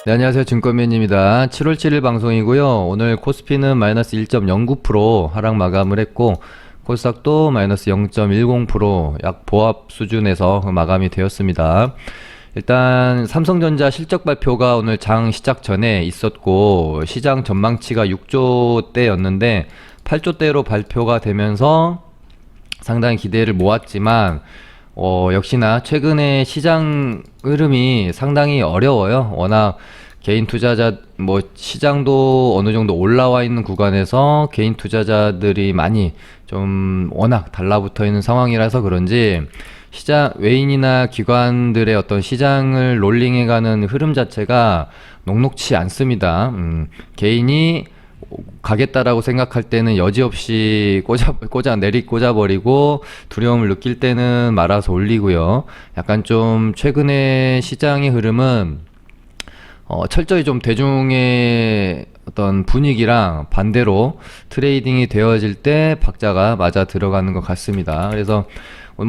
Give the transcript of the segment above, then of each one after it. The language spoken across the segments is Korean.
네, 안녕하세요. 증권맨입니다. 7월 7일 방송이고요. 오늘 코스피는 마이너스 1.09% 하락 마감을 했고, 코스닥도 마이너스 0.10% 보합 수준에서 마감이 되었습니다. 일단 삼성전자 실적 발표가 오늘 장 시작 전에 있었고, 시장 전망치가 6조대였는데 8조대로 발표가 되면서 상당히 기대를 모았지만, 역시나 최근에 시장 흐름이 상당히 어려워요. 워낙 개인 투자자, 시장도 어느 정도 올라와 있는 구간에서 개인 투자자들이 많이 좀 워낙 달라붙어 있는 상황이라서 그런지 시장, 외인이나 기관들의 어떤 시장을 롤링해가는 흐름 자체가 녹록치 않습니다. 개인이 가겠다라고 생각할 때는 여지없이 꽂아버리고 두려움을 느낄 때는 말아서 올리고요. 약간 좀 최근에 시장의 흐름은 철저히 좀 대중의 어떤 분위기랑 반대로 트레이딩이 되어질 때 박자가 맞아 들어가는 것 같습니다. 그래서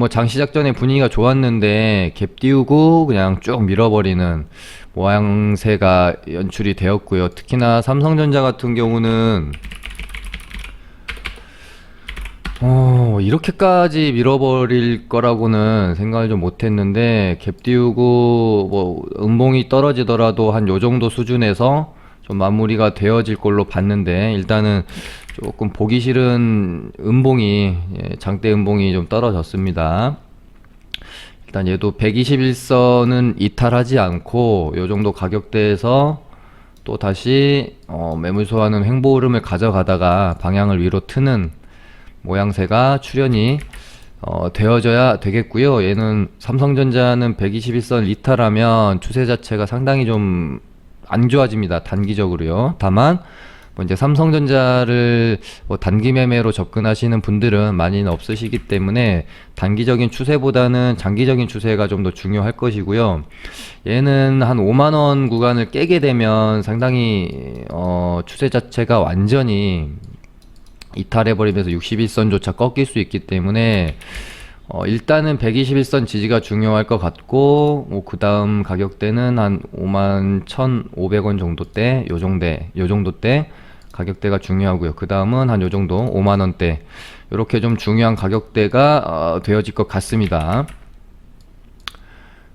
장 시작 전에 분위기가 좋았는데 갭 띄우고 그냥 쭉 밀어버리는 모양새가 연출이 되었고요. 특히나 삼성전자 같은 경우는 이렇게까지 밀어버릴 거라고는 생각을 좀 못했는데, 갭 띄우고 음봉이 떨어지더라도 한 요정도 수준에서 좀 마무리가 되어질 걸로 봤는데, 일단은 조금 보기 싫은 장대 음봉이 좀 떨어졌습니다. 일단 얘도 121선은 이탈하지 않고 요 정도 가격대에서 또 다시 매물 소화하는 횡보 흐름을 가져가다가 방향을 위로 트는 모양새가 출현이 되어져야 되겠고요. 얘는 삼성전자는 121선 이탈하면 추세 자체가 상당히 좀 안 좋아집니다. 단기적으로요. 다만 이제 삼성전자를 단기 매매로 접근하시는 분들은 많이는 없으시기 때문에 단기적인 추세보다는 장기적인 추세가 좀 더 중요할 것이고요. 얘는 한 5만원 구간을 깨게 되면 상당히 추세 자체가 완전히 이탈해버리면서 61선조차 꺾일 수 있기 때문에 일단은 121선 지지가 중요할 것 같고, 그 다음 가격대는 한 51,500원 정도대, 요 정도대 가격대가 중요하고요. 그 다음은 한 요 정도 5만원대, 이렇게 좀 중요한 가격대가 되어질 것 같습니다.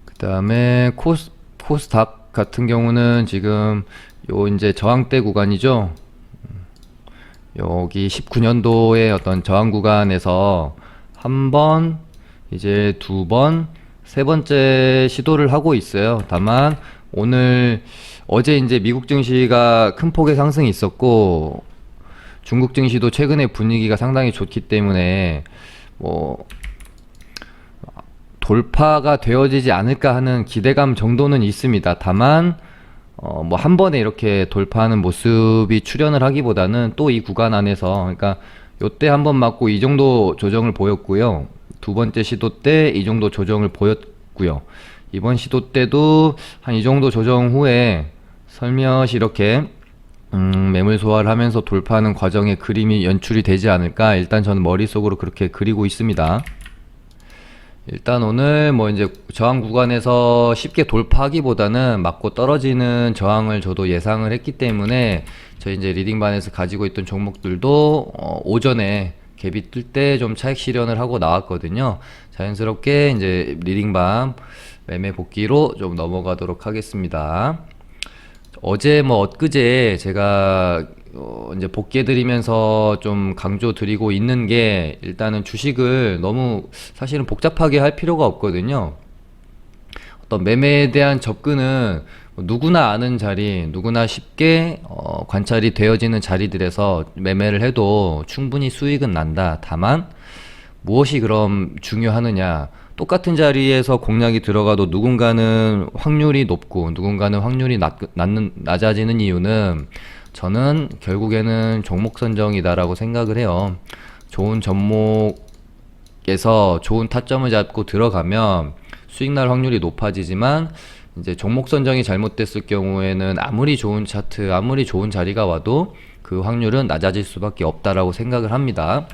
그 다음에 코스닥 같은 경우는 지금 요 이제 저항대 구간이죠. 여기 19년도의 어떤 저항 구간에서 한 번, 이제 두 번, 세 번째 시도를 하고 있어요. 다만 어제 이제 미국 증시가 큰 폭의 상승이 있었고, 중국 증시도 최근에 분위기가 상당히 좋기 때문에 돌파가 되어지지 않을까 하는 기대감 정도는 있습니다. 다만 한 번에 이렇게 돌파하는 모습이 출현을 하기보다는 또 이 구간 안에서, 그러니까 요때 한 번 맞고 이 정도 조정을 보였고요. 두 번째 시도 때 이 정도 조정을 보였고요. 이번 시도 때도 한 이 정도 조정 후에 살며시 이렇게 매물 소화를 하면서 돌파하는 과정의 그림이 연출이 되지 않을까, 일단 저는 머릿속으로 그렇게 그리고 있습니다. 일단 오늘 이제 저항 구간에서 쉽게 돌파하기보다는 맞고 떨어지는 저항을 저도 예상을 했기 때문에 저희 이제 리딩반에서 가지고 있던 종목들도 오전에 갭이 뜰 때 좀 차익 실현을 하고 나왔거든요. 자연스럽게 이제 리딩반 매매 복귀로 좀 넘어가도록 하겠습니다. 어제 엊그제 제가 이제 복귀해드리면서 좀 강조 드리고 있는 게, 일단은 주식을 너무 사실은 복잡하게 할 필요가 없거든요. 어떤 매매에 대한 접근은 누구나 아는 자리, 누구나 쉽게 관찰이 되어지는 자리들에서 매매를 해도 충분히 수익은 난다. 다만 무엇이 그럼 중요하느냐, 똑같은 자리에서 공략이 들어가도 누군가는 확률이 높고 누군가는 확률이 낮아지는 이유는, 저는 결국에는 종목 선정이다라고 생각을 해요. 좋은 종목에서 좋은 타점을 잡고 들어가면 수익 날 확률이 높아지지만, 이제 종목 선정이 잘못됐을 경우에는 아무리 좋은 차트, 아무리 좋은 자리가 와도 그 확률은 낮아질 수밖에 없다라고 생각을 합니다.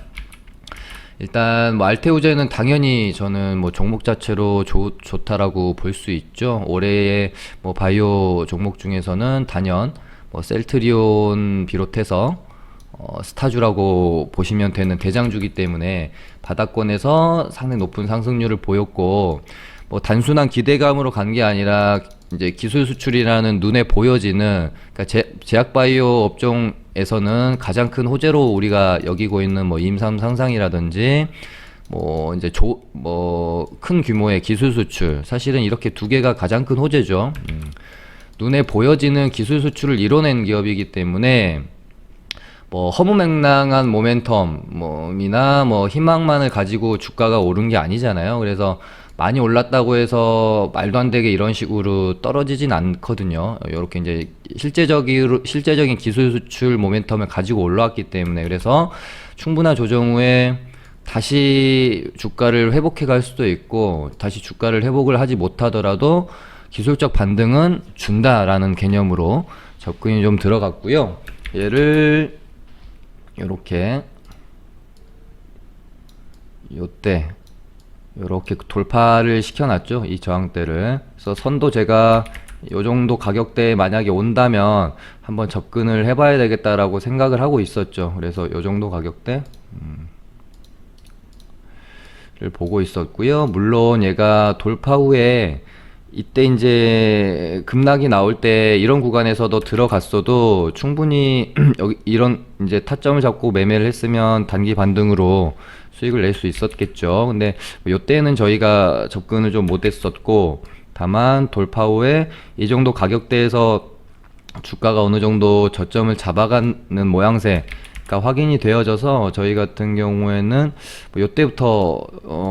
일단 뭐 알테오제는 당연히 저는 뭐 종목 자체로 좋다라고 볼 수 있죠. 올해의 뭐 바이오 종목 중에서는 단연 뭐 셀트리온 비롯해서 스타주라고 보시면 되는 대장주기 때문에 바닥권에서 상당히 높은 상승률을 보였고, 뭐 단순한 기대감으로 간 게 아니라 이제 기술 수출이라는 눈에 보여지는, 그러니까 제약바이오 업종에서는 가장 큰 호재로 우리가 여기고 있는 뭐 임상 상상이라든지 뭐 이제 뭐 큰 규모의 기술 수출, 사실은 이렇게 두 개가 가장 큰 호재죠. 눈에 보여지는 기술 수출을 이뤄낸 기업이기 때문에 뭐 허무맹랑한 모멘텀이나 뭐 희망만을 가지고 주가가 오른 게 아니잖아요. 그래서 많이 올랐다고 해서 말도 안 되게 이런 식으로 떨어지진 않거든요. 이렇게 이제 실제적인 기술 수출 모멘텀을 가지고 올라왔기 때문에, 그래서 충분한 조정 후에 다시 주가를 회복해 갈 수도 있고, 다시 주가를 회복을 하지 못하더라도 기술적 반등은 준다라는 개념으로 접근이 좀 들어갔고요. 얘를 요렇게 요때 요렇게 돌파를 시켜놨죠, 이 저항대를. 그래서 선도 제가 요정도 가격대에 만약에 온다면 한번 접근을 해봐야 되겠다라고 생각을 하고 있었죠. 그래서 요정도 가격대 를 보고 있었고요. 물론 얘가 돌파 후에 이때 이제 급락이 나올 때 이런 구간에서도 들어갔어도 충분히 여기 이런 이제 타점을 잡고 매매를 했으면 단기 반등으로 수익을 낼 수 있었겠죠. 근데 이때는 저희가 접근을 좀 못했었고, 다만 돌파 후에 이 정도 가격대에서 주가가 어느 정도 저점을 잡아가는 모양새가 확인이 되어져서 저희 같은 경우에는 뭐 이때부터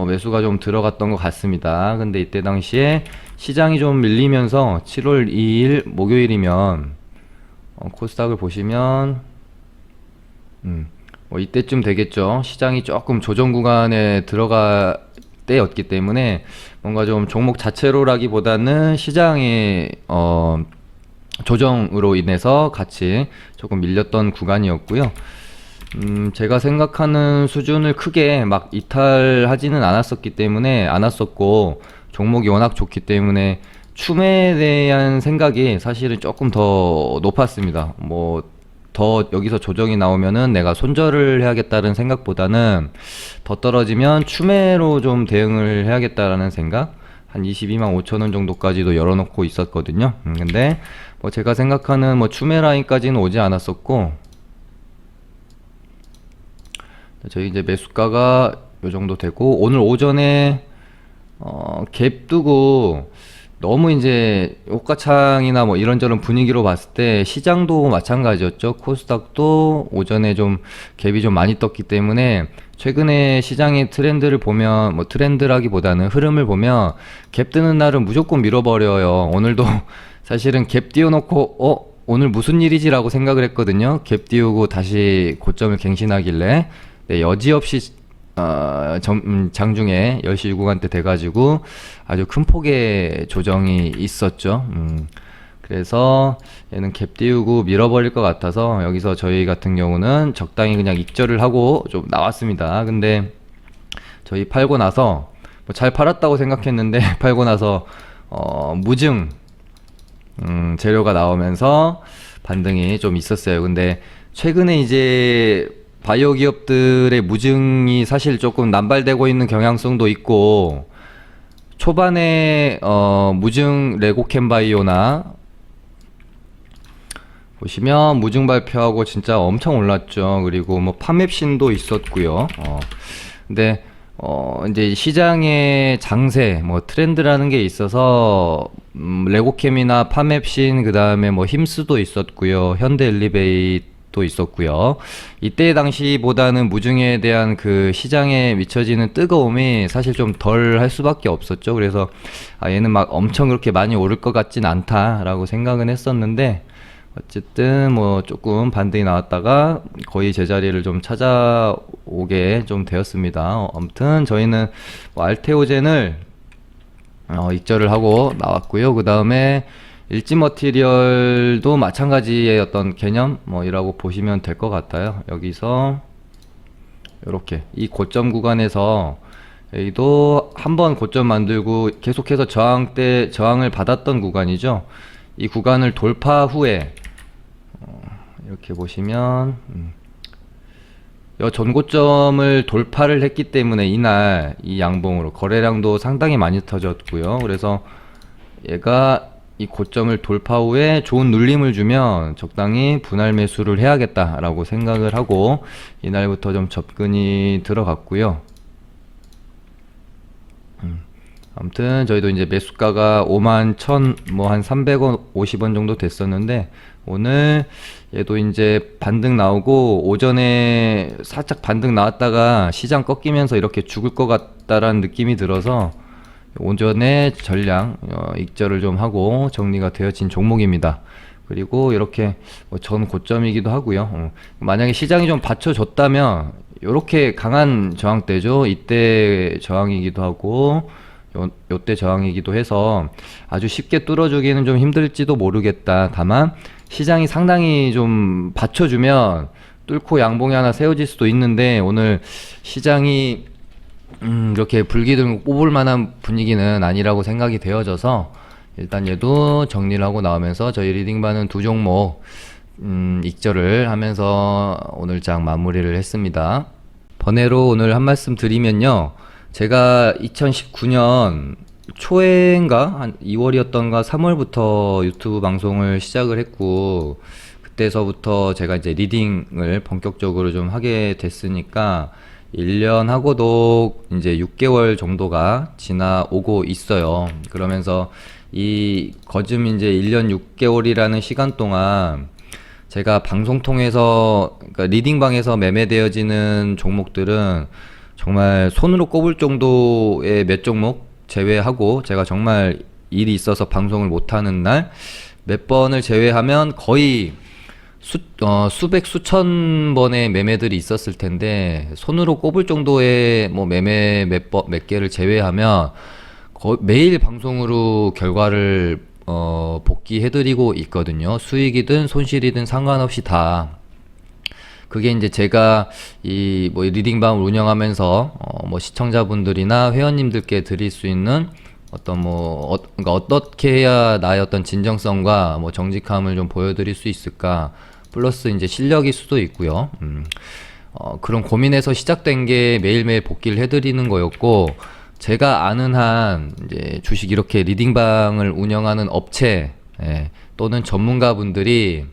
매수가 좀 들어갔던 것 같습니다. 근데 이때 당시에 시장이 좀 밀리면서 7월 2일 목요일이면 코스닥을 보시면 뭐 이때쯤 되겠죠. 시장이 조금 조정 구간에 들어갈 때였기 때문에 뭔가 좀 종목 자체로라기보다는 시장의 조정으로 인해서 같이 조금 밀렸던 구간이었고요. 제가 생각하는 수준을 크게 막 이탈하지는 않았었고, 종목이 워낙 좋기 때문에 추매에 대한 생각이 사실은 조금 더 높았습니다. 뭐 더 여기서 조정이 나오면은 내가 손절을 해야겠다는 생각보다는 더 떨어지면 추매로 좀 대응을 해야겠다라는 생각, 한 22만 5천 원 정도까지도 열어놓고 있었거든요. 근데 뭐 제가 생각하는 뭐 추매 라인까지는 오지 않았었고, 저희 이제 매수가가 요 정도 되고, 오늘 오전에 갭 두고 너무 이제 호가창이나 뭐 이런저런 분위기로 봤을 때 시장도 마찬가지였죠. 코스닥도 오전에 좀 갭이 좀 많이 떴기 때문에 최근에 시장의 트렌드를 보면, 뭐 트렌드라기보다는 흐름을 보면 갭 뜨는 날은 무조건 밀어버려요. 오늘도 사실은 갭 띄워놓고 오늘 무슨 일이지라고 생각을 했거든요. 갭 띄우고 다시 고점을 갱신하길래 네, 여지없이 장중에 10시 구간대 돼가지고 아주 큰 폭의 조정이 있었죠. 그래서 얘는 갭 띄우고 밀어버릴 것 같아서 여기서 저희 같은 경우는 적당히 그냥 익절을 하고 좀 나왔습니다. 근데 저희 팔고 나서 뭐 잘 팔았다고 생각했는데 팔고 나서 무증 재료가 나오면서 반등이 좀 있었어요. 근데 최근에 이제 바이오 기업들의 무증이 사실 조금 남발되고 있는 경향성도 있고, 초반에 무증 레고캠바이오나 보시면 무증 발표하고 진짜 엄청 올랐죠. 그리고 뭐 파맵신도 있었고요. 근데 이제 시장의 장세, 뭐 트렌드라는 게 있어서 레고캠이나 파맵신, 그 다음에 뭐 힘스도 있었고요. 현대엘리베이도 있었고요. 이때 당시보다는 무증에 대한 그 시장에 미쳐지는 뜨거움이 사실 좀 덜 할 수밖에 없었죠. 그래서 얘는 막 엄청 그렇게 많이 오를 것 같진 않다라고 생각은 했었는데, 어쨌든 뭐 조금 반등이 나왔다가 거의 제자리를 좀 찾아오게 좀 되었습니다. 아무튼 저희는 뭐 알테오젠을 익절을 하고 나왔고요. 그 다음에 일지 머티리얼도 마찬가지의 어떤 개념 뭐이라고 보시면 될 것 같아요. 여기서 이렇게 이 고점 구간에서 여기도 한번 고점 만들고 계속해서 저항을 받았던 구간이죠. 이 구간을 돌파 후에 이렇게 보시면 이 전고점을 돌파를 했기 때문에 이날 이 양봉으로 거래량도 상당히 많이 터졌고요. 그래서 얘가 이 고점을 돌파 후에 좋은 눌림을 주면 적당히 분할 매수를 해야겠다라고 생각을 하고 이날부터 좀 접근이 들어갔고요. 아무튼 저희도 이제 매수가가 51,000 뭐 한 300원 50원 정도 됐었는데 오늘 얘도 이제 반등 나오고 오전에 살짝 반등 나왔다가 시장 꺾이면서 이렇게 죽을 것 같다라는 느낌이 들어서 오전에 전량 익절을 좀 하고 정리가 되어진 종목입니다. 그리고 이렇게 전 고점이기도 하고요. 만약에 시장이 좀 받쳐줬다면 이렇게 강한 저항대죠. 이때 저항이기도 하고 요때 저항이기도 해서 아주 쉽게 뚫어주기는 좀 힘들지도 모르겠다. 다만 시장이 상당히 좀 받쳐주면 뚫고 양봉이 하나 세워질 수도 있는데 오늘 시장이 이렇게 불기둥 뽑을 만한 분위기는 아니라고 생각이 되어져서 일단 얘도 정리를 하고 나오면서 저희 리딩반은 두 종목 익절을 하면서 오늘 장 마무리를 했습니다. 번외로 오늘 한 말씀 드리면요. 제가 2019년 초에인가 한 2월이었던가 3월부터 유튜브 방송을 시작을 했고 그때서부터 제가 이제 리딩을 본격적으로 좀 하게 됐으니까 1년 하고도 이제 6개월 정도가 지나오고 있어요. 그러면서 이 거즘 이제 1년 6개월이라는 시간 동안 제가 방송 통해서 그러니까 리딩방에서 매매되어지는 종목들은 정말 손으로 꼽을 정도의 몇 종목 제외하고 제가 정말 일이 있어서 방송을 못하는 날 몇 번을 제외하면 거의 수백 수천 번의 매매들이 있었을 텐데 손으로 꼽을 정도의 뭐 매매 몇 개를 제외하면 매일 방송으로 결과를 복귀해드리고 있거든요. 수익이든 손실이든 상관없이 다. 그게 이제 제가 이 뭐 리딩방을 운영하면서 뭐 시청자분들이나 회원님들께 드릴 수 있는 어떤 뭐 그러니까 어떻게 해야 나의 어떤 진정성과 뭐 정직함을 좀 보여드릴 수 있을까 플러스 이제 실력일 수도 있고요. 그런 고민에서 시작된 게 매일매일 복귀를 해드리는 거였고 제가 아는 한 이제 주식 이렇게 리딩방을 운영하는 업체 또는 전문가분들이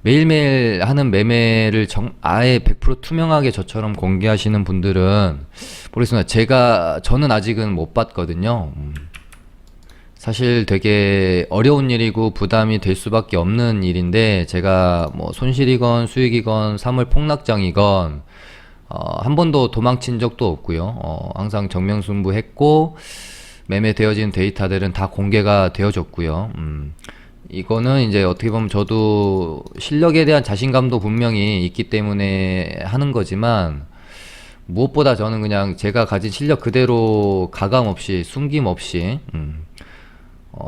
매일매일 하는 매매를 아예 100% 투명하게 저처럼 공개하시는 분들은 모르겠습니다. 저는 아직은 못 봤거든요. 사실 되게 어려운 일이고 부담이 될 수밖에 없는 일인데 제가 뭐 손실이건 수익이건 3월 폭락장이건 한 번도 도망친 적도 없고요. 항상 정명승부했고 매매되어진 데이터들은 다 공개가 되어졌고요. 이거는 이제 어떻게 보면 저도 실력에 대한 자신감도 분명히 있기 때문에 하는 거지만 무엇보다 저는 그냥 제가 가진 실력 그대로 가감없이 숨김없이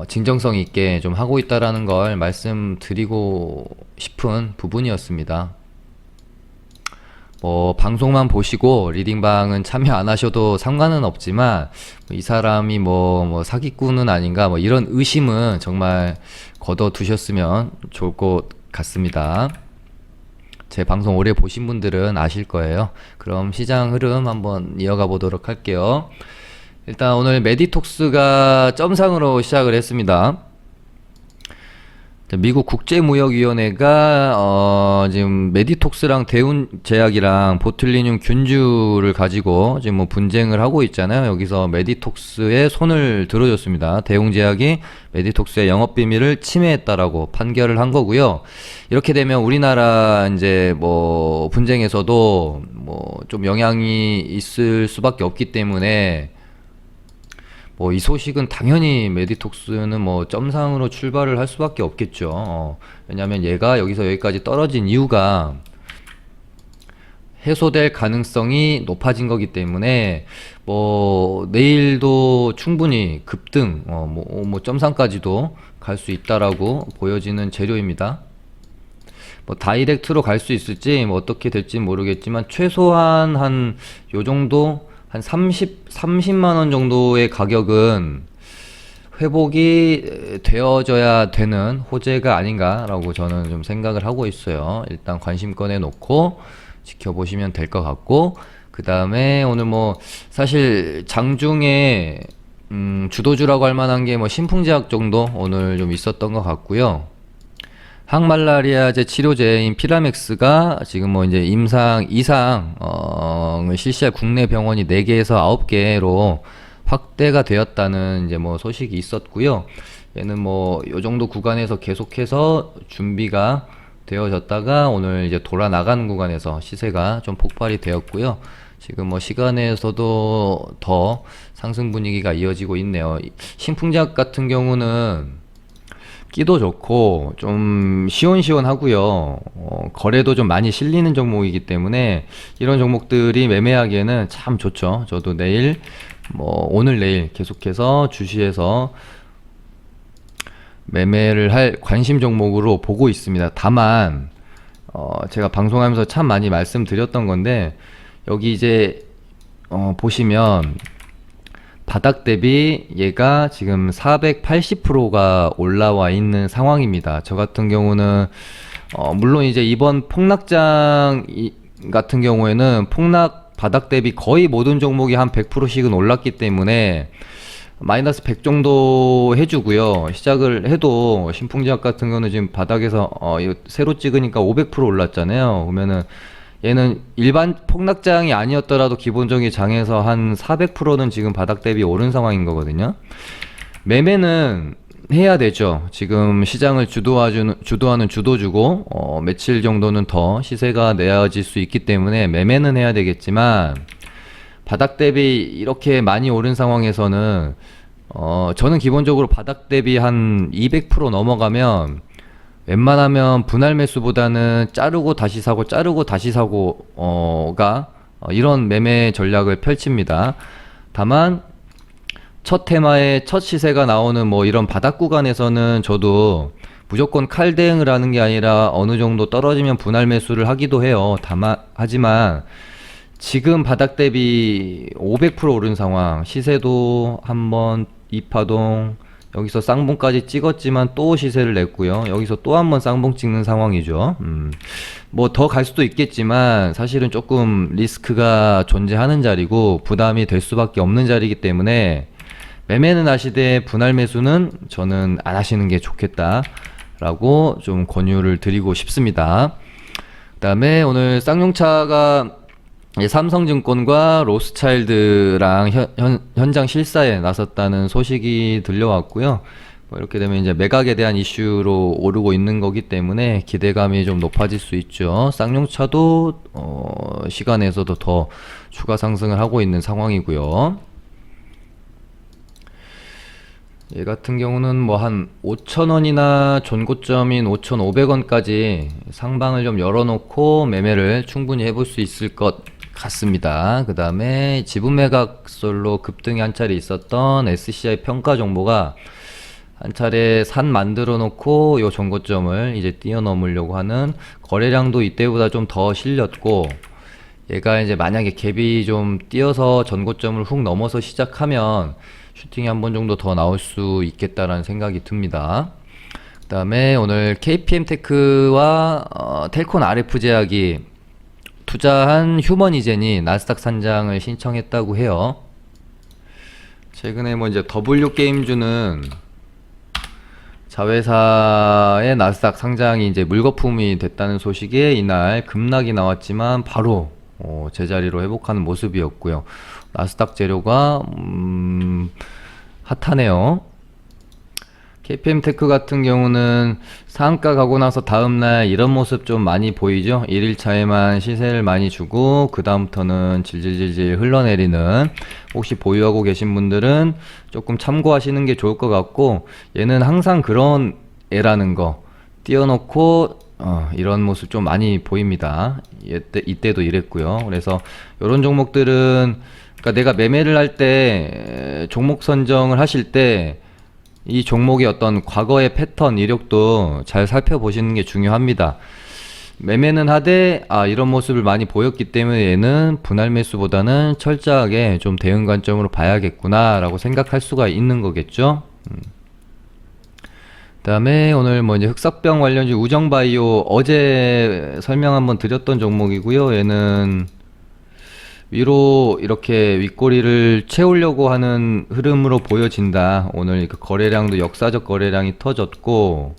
진정성 있게 좀 하고 있다라는 걸 말씀드리고 싶은 부분이었습니다. 뭐 방송만 보시고 리딩방은 참여 안 하셔도 상관은 없지만 이 사람이 뭐 사기꾼은 아닌가 뭐 이런 의심은 정말 거둬 두셨으면 좋을 것 같습니다. 제 방송 오래 보신 분들은 아실 거예요. 그럼 시장 흐름 한번 이어가 보도록 할게요. 일단 오늘 메디톡스가 점상으로 시작을 했습니다. 미국 국제무역위원회가 지금 메디톡스랑 대운제약이랑 보툴리늄 균주를 가지고 지금 뭐 분쟁을 하고 있잖아요. 여기서 메디톡스에 손을 들어줬습니다. 대웅제약이 메디톡스의 영업비밀을 침해했다라고 판결을 한 거고요. 이렇게 되면 우리나라 이제 뭐 분쟁에서도 뭐 좀 영향이 있을 수밖에 없기 때문에 뭐 이 소식은 당연히 메디톡스는 뭐 점상으로 출발을 할 수밖에 없겠죠. 왜냐하면 얘가 여기서 여기까지 떨어진 이유가 해소될 가능성이 높아진 거기 때문에 뭐 내일도 충분히 급등 뭐 점상까지도 갈 수 있다라고 보여지는 재료입니다. 뭐 다이렉트로 갈 수 있을지 뭐 어떻게 될지 모르겠지만 최소한 한 요 정도 한 30만 원 정도의 가격은 회복이 되어져야 되는 호재가 아닌가라고 저는 좀 생각을 하고 있어요. 일단 관심권에 놓고 지켜보시면 될 것 같고, 그 다음에 오늘 뭐 사실 장중에 주도주라고 할 만한 게 뭐 신풍제약 정도 오늘 좀 있었던 것 같고요. 항말라리아제 치료제인 피라맥스가 지금 뭐 이제 이상을 실시할 국내 병원이 4개에서 9개로 확대가 되었다는 이제 뭐 소식이 있었고요. 얘는 뭐 요 정도 구간에서 계속해서 준비가 되어졌다가 오늘 이제 돌아 나가는 구간에서 시세가 좀 폭발이 되었고요. 지금 뭐 시간에서도 더 상승 분위기가 이어지고 있네요. 신풍제약 같은 경우는 끼도 좋고 좀 시원시원하고요. 거래도 좀 많이 실리는 종목이기 때문에 이런 종목들이 매매하기에는 참 좋죠. 저도 내일 뭐 오늘 내일 계속해서 주시해서 매매를 할 관심 종목으로 보고 있습니다. 다만 제가 방송하면서 참 많이 말씀드렸던 건데, 여기 이제 보시면 바닥 대비 얘가 지금 480%가 올라와 있는 상황입니다. 저 같은 경우는 물론 이제 이번 폭락장 같은 경우에는 폭락 바닥 대비 거의 모든 종목이 한 100%씩은 올랐기 때문에 마이너스 100 정도 해주고요. 시작을 해도 신풍제약 같은 경우는 지금 바닥에서 이거 새로 찍으니까 500% 올랐잖아요. 그러면은 얘는 일반 폭락장이 아니었더라도 기본적인 장에서 한 400%는 지금 바닥 대비 오른 상황인 거거든요. 매매는 해야 되죠. 지금 시장을 주도하는 주도주고 며칠 정도는 더 시세가 내어질 수 있기 때문에 매매는 해야 되겠지만, 바닥 대비 이렇게 많이 오른 상황에서는 저는 기본적으로 바닥 대비 한 200% 넘어가면 웬만하면 분할 매수보다는 자르고 다시 사고 자르고 다시 사고가 이런 매매 전략을 펼칩니다. 다만 첫 테마에 첫 시세가 나오는 뭐 이런 바닥 구간에서는 저도 무조건 칼 대응을 하는 게 아니라 어느 정도 떨어지면 분할 매수를 하기도 해요. 하지만 지금 바닥 대비 500% 오른 상황, 시세도 한번 이파동 여기서 쌍봉까지 찍었지만 또 시세를 냈고요. 여기서 또 한번 쌍봉 찍는 상황이죠. 뭐 더 갈 수도 있겠지만 사실은 조금 리스크가 존재하는 자리고 부담이 될 수밖에 없는 자리이기 때문에 매매는 하시되 분할 매수는 저는 안 하시는 게 좋겠다라고 좀 권유를 드리고 싶습니다. 그 다음에 오늘 쌍용차가 삼성증권과 로스차일드랑 현장 실사에 나섰다는 소식이 들려왔고요. 뭐 이렇게 되면 이제 매각에 대한 이슈로 오르고 있는 거기 때문에 기대감이 좀 높아질 수 있죠. 쌍용차도 시간에서도 더 추가 상승을 하고 있는 상황이고요. 얘 같은 경우는 뭐 한 5,000원이나 존고점인 5,500원까지 상방을 좀 열어놓고 매매를 충분히 해볼 수 있을 것 같습니다. 그 다음에 지분 매각설로 급등이 한 차례 있었던 SCI 평가 정보가 한 차례 산 만들어 놓고 요 전고점을 이제 뛰어넘으려고 하는, 거래량도 이때보다 좀 더 실렸고, 얘가 이제 만약에 갭이 좀 뛰어서 전고점을 훅 넘어서 시작하면 슈팅이 한 번 정도 더 나올 수 있겠다라는 생각이 듭니다. 그 다음에 오늘 KPM테크와 텔콘 RF 제약이 투자한 휴머니젠이 나스닥 상장을 신청했다고 해요. 최근에 뭐 이제 W게임주는 자회사의 나스닥 상장이 이제 물거품이 됐다는 소식에 이날 급락이 나왔지만 바로 제자리로 회복하는 모습이었고요. 나스닥 재료가 핫하네요. KPM테크 같은 경우는 상한가 가고 나서 다음날 이런 모습 좀 많이 보이죠. 1일차에만 시세를 많이 주고 그 다음부터는 질질질질 흘러내리는, 혹시 보유하고 계신 분들은 조금 참고하시는 게 좋을 것 같고, 얘는 항상 그런 애라는 거 띄워놓고 이런 모습 좀 많이 보입니다. 이때도 이랬고요. 그래서 이런 종목들은, 그러니까 내가 매매를 할 때 종목 선정을 하실 때 이 종목의 어떤 과거의 패턴 이력도 잘 살펴보시는 게 중요합니다. 매매는 하되 이런 모습을 많이 보였기 때문에 얘는 분할 매수보다는 철저하게 좀 대응 관점으로 봐야겠구나 라고 생각할 수가 있는 거겠죠. 그다음에 오늘 뭐 이제 흑사병 관련주 우정바이오 어제 설명 한번 드렸던 종목이고요. 얘는 위로 이렇게 윗꼬리를 채우려고 하는 흐름으로 보여진다. 오늘 그 거래량도 역사적 거래량이 터졌고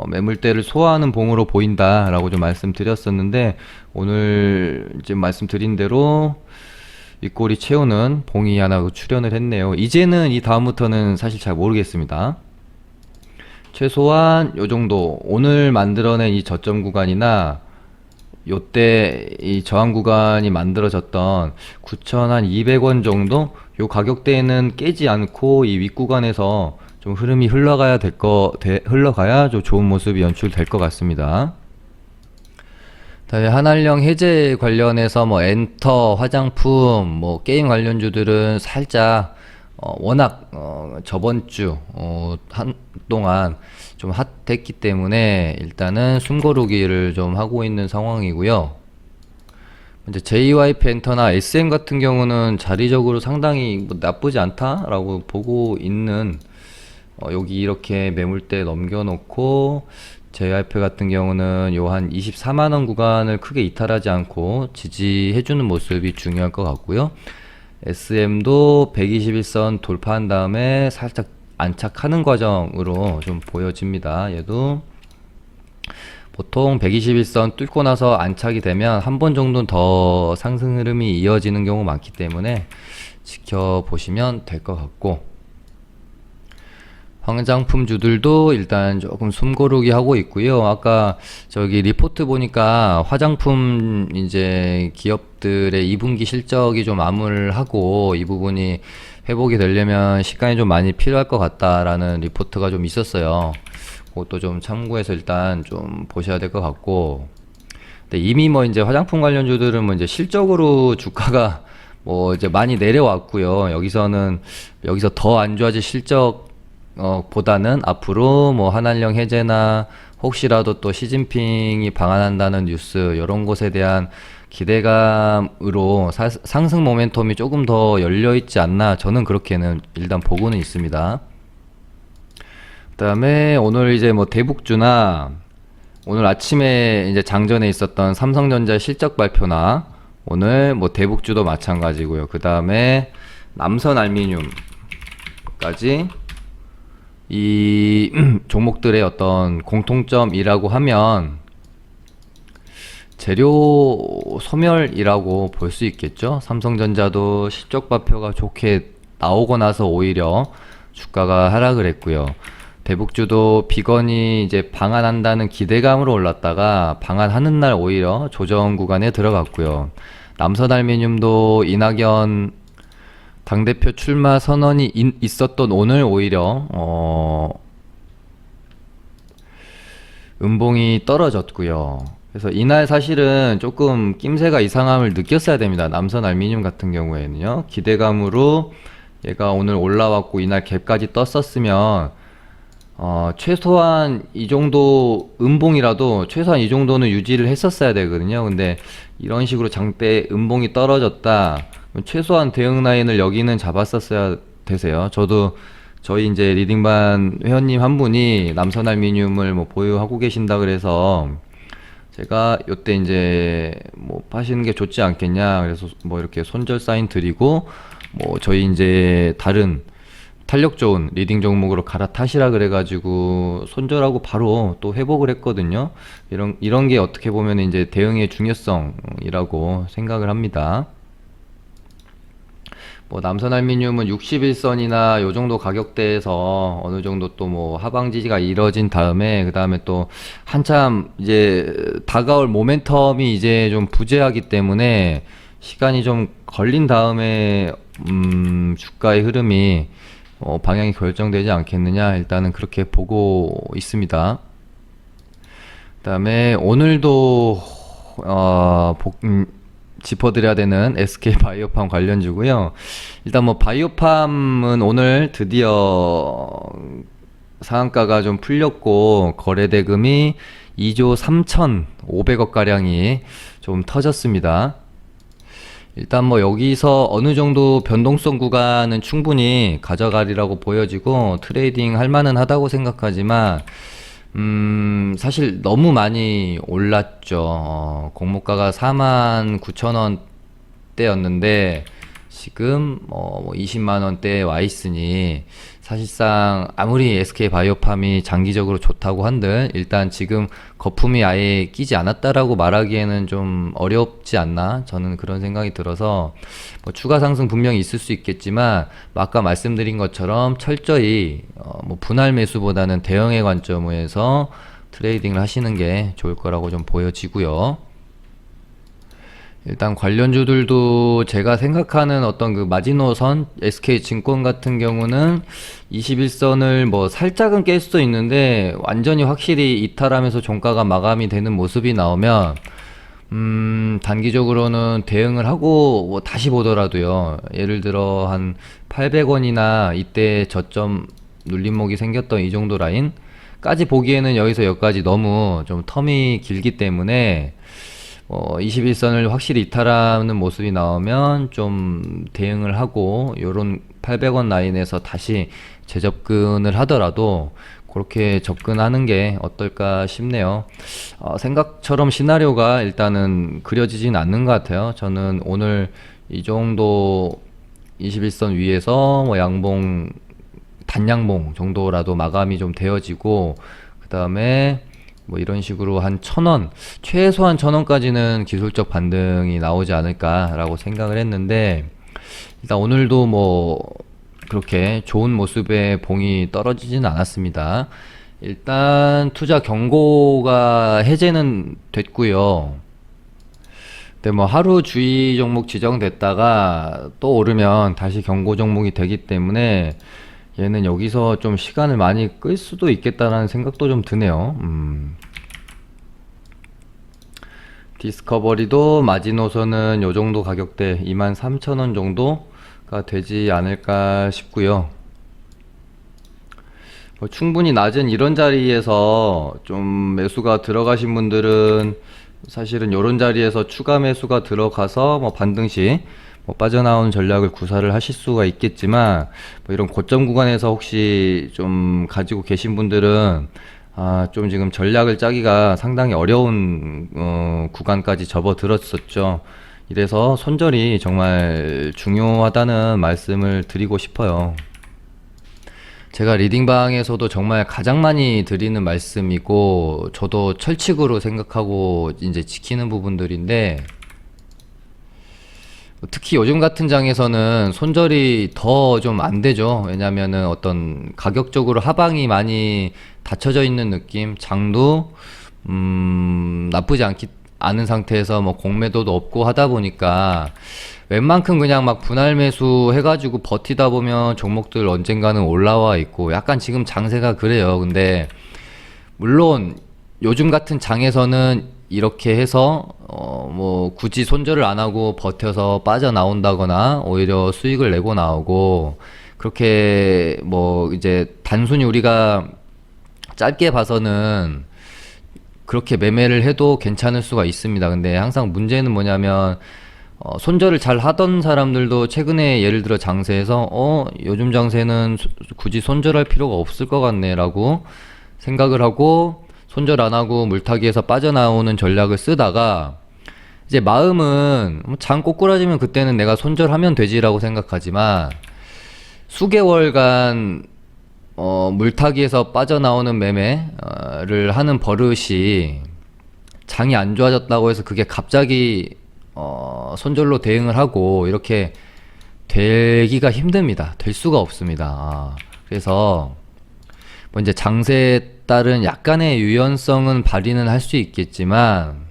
매물대를 소화하는 봉으로 보인다 라고 좀 말씀드렸었는데, 오늘 이제 말씀드린 대로 윗꼬리 채우는 봉이 하나 출현을 했네요. 이제는 이 다음부터는 사실 잘 모르겠습니다. 최소한 요 정도 오늘 만들어낸 이 저점 구간이나 요때 이 저항 구간이 만들어졌던 9,200원 정도 요 가격대에는 깨지 않고 이 윗구간에서 좀 흐름이 흘러가야 좀 좋은 모습이 연출될 것 같습니다. 다음에 한알령 해제 관련해서 뭐 엔터, 화장품, 뭐 게임 관련주들은 살짝 워낙 저번 주 한동안 좀 핫했기 때문에 일단은 숨고르기를 좀 하고 있는 상황이고요. 이제 JYP 엔터나 SM 같은 경우는 자리적으로 상당히 뭐 나쁘지 않다라고 보고 있는, 여기 이렇게 매물대 넘겨놓고 JYP 같은 경우는 요 한 24만원 구간을 크게 이탈하지 않고 지지해주는 모습이 중요할 것 같고요. SM도 121선 돌파한 다음에 살짝 안착하는 과정으로 좀 보여집니다. 얘도 보통 121선 뚫고 나서 안착이 되면 한 번 정도는 더 상승 흐름이 이어지는 경우 많기 때문에 지켜보시면 될 것 같고, 화장품주들도 일단 조금 숨고르기 하고 있고요. 아까 저기 리포트 보니까 화장품 이제 기업들의 2분기 실적이 좀 암울하고 이 부분이 회복이 되려면 시간이 좀 많이 필요할 것 같다라는 리포트가 좀 있었어요. 그것도 좀 참고해서 일단 좀 보셔야 될 것 같고, 근데 이미 뭐 이제 화장품 관련주들은 뭐 이제 실적으로 주가가 뭐 이제 많이 내려왔고요. 여기서 더 안 좋아질 실적 보다는 앞으로 뭐 한알령 해제나 혹시라도 또 시진핑이 방한한다는 뉴스, 이런 것에 대한 기대감으로 상승 모멘텀이 조금 더 열려있지 않나, 저는 그렇게는 일단 보고는 있습니다. 그 다음에 오늘 이제 뭐 대북주나 오늘 아침에 이제 장전에 있었던 삼성전자 실적 발표나 오늘 뭐 대북주도 마찬가지고요. 그 다음에 남선알미늄까지 이 종목들의 어떤 공통점이라고 하면 재료 소멸이라고 볼 수 있겠죠. 삼성전자도 실적 발표가 좋게 나오고 나서 오히려 주가가 하락을 했고요. 대북주도 비건이 이제 방한한다는 기대감으로 올랐다가 방한하는 날 오히려 조정 구간에 들어갔고요. 남선알미늄도 이낙연 당대표 출마 선언이 있었던 오늘 오히려 음봉이 떨어졌고요. 그래서 이날 사실은 조금 낌새가 이상함을 느꼈어야 됩니다. 남선알미늄 같은 경우에는요. 기대감으로 얘가 오늘 올라왔고 이날 갭까지 떴었으면 최소한 이 정도 음봉이라도 최소한 이 정도는 유지를 했었어야 되거든요. 근데 이런 식으로 장대 음봉이 떨어졌다, 최소한 대응 라인을 여기는 잡았었어야 되세요. 저희 이제 리딩반 회원님 한 분이 남선알미늄을 뭐 보유하고 계신다 그래서 제가 요때 이제 뭐 파시는 게 좋지 않겠냐 그래서 뭐 이렇게 손절 사인 드리고, 뭐 저희 이제 다른 탄력 좋은 리딩 종목으로 갈아타시라 그래가지고 손절하고 바로 또 회복을 했거든요. 이런 게 어떻게 보면 이제 대응의 중요성이라고 생각을 합니다. 뭐 남선알미늄은 61선이나 요 정도 가격대에서 어느 정도 또 뭐 하방 지지가 이뤄진 다음에, 그 다음에 또 한참 이제 다가올 모멘텀이 이제 좀 부재하기 때문에 시간이 좀 걸린 다음에 주가의 흐름이 방향이 결정되지 않겠느냐, 일단은 그렇게 보고 있습니다. 그 다음에 오늘도 짚어드려야 되는 SK 바이오팜 관련주고요. 일단 뭐 바이오팜은 오늘 드디어 상한가가 좀 풀렸고 거래 대금이 2조 3,500억 가량이 좀 터졌습니다. 일단 뭐 여기서 어느 정도 변동성 구간은 충분히 가져가리라고 보여지고 트레이딩 할 만은 하다고 생각하지만 사실 너무 많이 올랐죠. 공모가가 49,000원대였는데 지금 20만 원대에 와 있으니 사실상 아무리 SK바이오팜이 장기적으로 좋다고 한들 일단 지금 거품이 아예 끼지 않았다라고 말하기에는 좀 어렵지 않나 저는 그런 생각이 들어서 뭐 추가 상승 분명히 있을 수 있겠지만 뭐 아까 말씀드린 것처럼 철저히 뭐 분할 매수보다는 대형의 관점에서 트레이딩을 하시는 게 좋을 거라고 좀 보여지고요. 일단 관련주들도 제가 생각하는 어떤 그 마지노선 SK증권 같은 경우는 21선을 뭐 살짝은 깰 수도 있는데 완전히 확실히 이탈하면서 종가가 마감이 되는 모습이 나오면 단기적으로는 대응을 하고 뭐 다시 보더라도요. 예를 들어 한 800원이나 이때 저점 눌림목이 생겼던 이 정도 라인까지 보기에는 여기서 여기까지 너무 좀 텀이 길기 때문에 21선을 확실히 이탈하는 모습이 나오면 좀 대응을 하고 요런 800원 라인에서 다시 재접근을 하더라도 그렇게 접근하는 게 어떨까 싶네요. 생각처럼 시나리오가 일단은 그려지진 않는 것 같아요. 저는 오늘 이 정도 21선 위에서 뭐 양봉 단양봉 정도라도 마감이 좀 되어지고 그 다음에 뭐 이런 식으로 한 1,000원 최소한 1,000원까지는 기술적 반등이 나오지 않을까라고 생각을 했는데 일단 오늘도 뭐 그렇게 좋은 모습의 봉이 떨어지진 않았습니다. 일단 투자 경고가 해제는 됐고요. 근데 뭐 하루 주의 종목 지정됐다가 또 오르면 다시 경고 종목이 되기 때문에 얘는 여기서 좀 시간을 많이 끌 수도 있겠다라는 생각도 좀 드네요. 디스커버리도 마지노선은 요 정도 가격대 23,000원 정도가 되지 않을까 싶고요. 충분히 낮은 이런 자리에서 좀 매수가 들어가신 분들은 사실은 요런 자리에서 추가 매수가 들어가서 뭐 반등시 뭐 빠져나오는 전략을 구사를 하실 수가 있겠지만 뭐 이런 고점 구간에서 혹시 좀 가지고 계신 분들은 좀 지금 전략을 짜기가 상당히 어려운 구간까지 접어들었었죠. 이래서 손절이 정말 중요하다는 말씀을 드리고 싶어요. 제가 리딩방에서도 정말 가장 많이 드리는 말씀이고 저도 철칙으로 생각하고 이제 지키는 부분들인데 특히 요즘 같은 장에서는 손절이 더 좀 안 되죠. 왜냐면은 어떤 가격적으로 하방이 많이 닫혀져 있는 느낌, 장도 나쁘지 않은 상태에서 뭐 공매도도 없고 하다 보니까 웬만큼 그냥 막 분할 매수 해가지고 버티다 보면 종목들 언젠가는 올라와 있고 약간 지금 장세가 그래요. 근데 물론 요즘 같은 장에서는 이렇게 해서 뭐 굳이 손절을 안 하고 버텨서 빠져나온다거나 오히려 수익을 내고 나오고 그렇게 뭐 이제 단순히 우리가 짧게 봐서는 그렇게 매매를 해도 괜찮을 수가 있습니다. 근데 항상 문제는 뭐냐면 손절을 잘 하던 사람들도 최근에 예를 들어 장세에서 요즘 장세는 굳이 손절할 필요가 없을 것 같네 라고 생각을 하고 손절 안 하고 물타기에서 빠져나오는 전략을 쓰다가 이제 마음은 장 꼬꾸라지면 그때는 내가 손절하면 되지라고 생각하지만 수개월간 물타기에서 빠져나오는 매매를 하는 버릇이 장이 안 좋아졌다고 해서 그게 갑자기 손절로 대응을 하고 이렇게 되기가 힘듭니다. 될 수가 없습니다. 그래서 뭐 이제 장세에 따른 약간의 유연성은 발휘는 할 수 있겠지만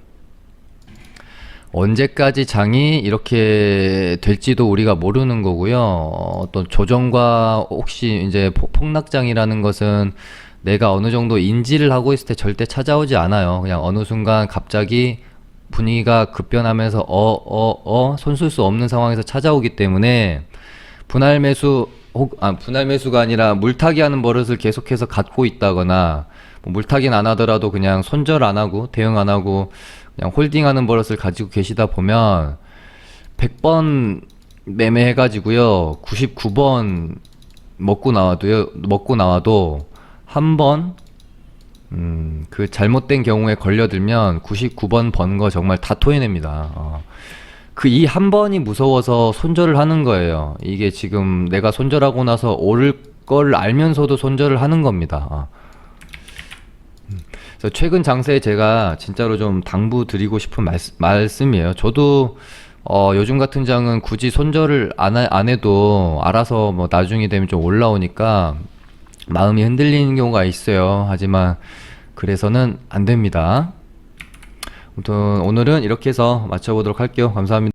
언제까지 장이 이렇게 될지도 우리가 모르는 거고요. 어떤 조정과 혹시 이제 폭락장이라는 것은 내가 어느 정도 인지를 하고 있을 때 절대 찾아오지 않아요. 그냥 어느 순간 갑자기 분위기가 급변하면서 손 쓸 수 없는 상황에서 찾아오기 때문에 분할 매수가 아니라 물타기 하는 버릇을 계속해서 갖고 있다거나 뭐 물타기는 안 하더라도 그냥 손절 안 하고 대응 안 하고 그냥 홀딩하는 버릇을 가지고 계시다 보면 100번 매매해가지고요 99번 먹고 나와도 한 번 그 잘못된 경우에 걸려들면 99번 번 거 정말 다 토해냅니다. 그 이 한 번이 무서워서 손절을 하는 거예요. 이게 지금 내가 손절하고 나서 오를 걸 알면서도 손절을 하는 겁니다. 그래서 최근 장세에 제가 진짜로 좀 당부 드리고 싶은 말씀이에요. 저도 요즘 같은 장은 굳이 손절을 안 해도 알아서 뭐 나중이 되면 좀 올라오니까 마음이 흔들리는 경우가 있어요. 하지만 그래서는 안 됩니다. 아무튼 오늘은 이렇게 해서 마쳐보도록 할게요. 감사합니다.